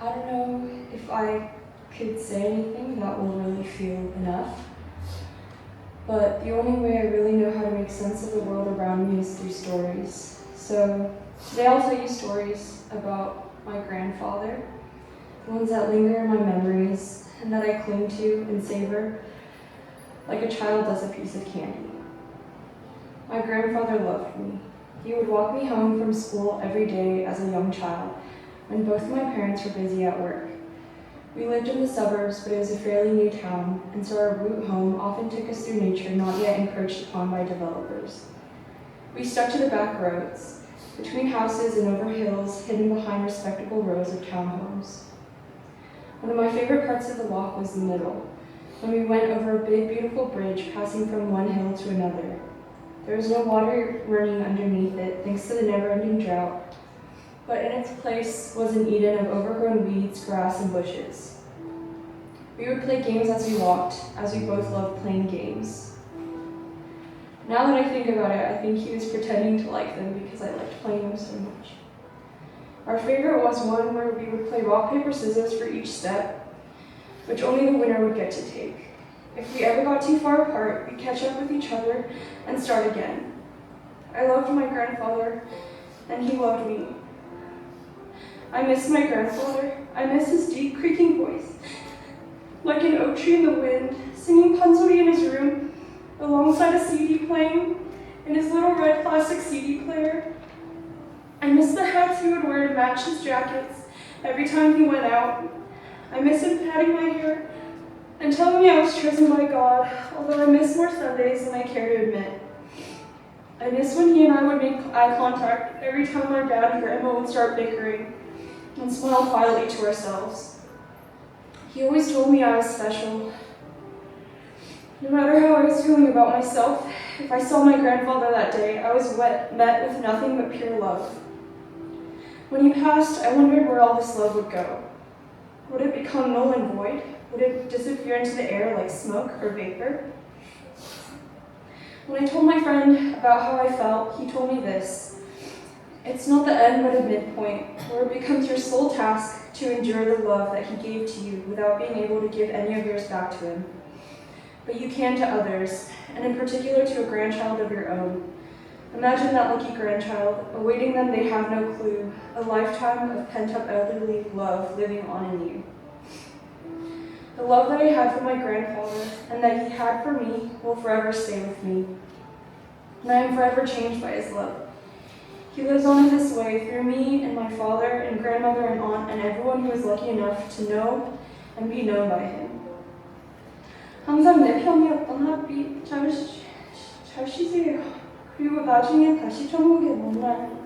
I don't know if I could say anything that will really feel enough, but the only way I really know how to make sense of the world around me is through stories. So today I'll tell you stories about my grandfather, the ones that linger in my memories and that I cling to and savor like a child does a piece of candy. My grandfather loved me. He would walk me home from school every day as a young child when both of my parents were busy at work. We lived in the suburbs, but it was a fairly new town, and so our route home often took us through nature not yet encroached upon by developers. We stuck to the back roads, between houses and over hills hidden behind respectable rows of townhomes. One of my favorite parts of the walk was the middle, when we went over a big, beautiful bridge passing from one hill to another. There was no water running underneath it, thanks to the never-ending drought, but in its place was an Eden of overgrown weeds, grass, and bushes. We would play games as we walked, as we both loved playing games. Now that I think about it, I think he was pretending to like them because I liked playing them so much. Our favorite was one where we would play rock, paper, scissors for each step, which only the winner would get to take. If we ever got too far apart, we'd catch up with each other and start again. I loved my grandfather, and he loved me. I miss my grandfather. I miss his deep, creaking voice, like an oak tree in the wind, singing punzoli in his room, alongside a CD playing in his little red plastic CD player. I miss the hats he would wear to match his jackets every time he went out. I miss him patting my hair and telling me I was chosen by God, although I miss more Sundays than I care to admit. I miss when he and I would make eye contact every time our dad and grandma would start bickering and smile quietly to ourselves. He always told me I was special. No matter how I was feeling about myself, if I saw my grandfather that day, I was met with nothing but pure love. When he passed, I wondered where all this love would go. Would it become null and void? Would it disappear into the air like smoke or vapor? When I told my friend about how I felt, he told me this: it's not the end but a midpoint, where it becomes your sole task to endure the love that he gave to you without being able to give any of yours back to him. But you can to others, and in particular to a grandchild of your own. Imagine that lucky grandchild, awaiting them they have no clue, a lifetime of pent-up elderly love living on in you. The love that I had for my grandfather and that he had for me will forever stay with me. And I am forever changed by his love. He lives on in this way through me and my father and grandmother and aunt and everyone who is lucky enough to know and be known by him. 항상 내 편이었던 하비, 잘 쉬세요. 그리고 나중에 다시 천국에 만나요.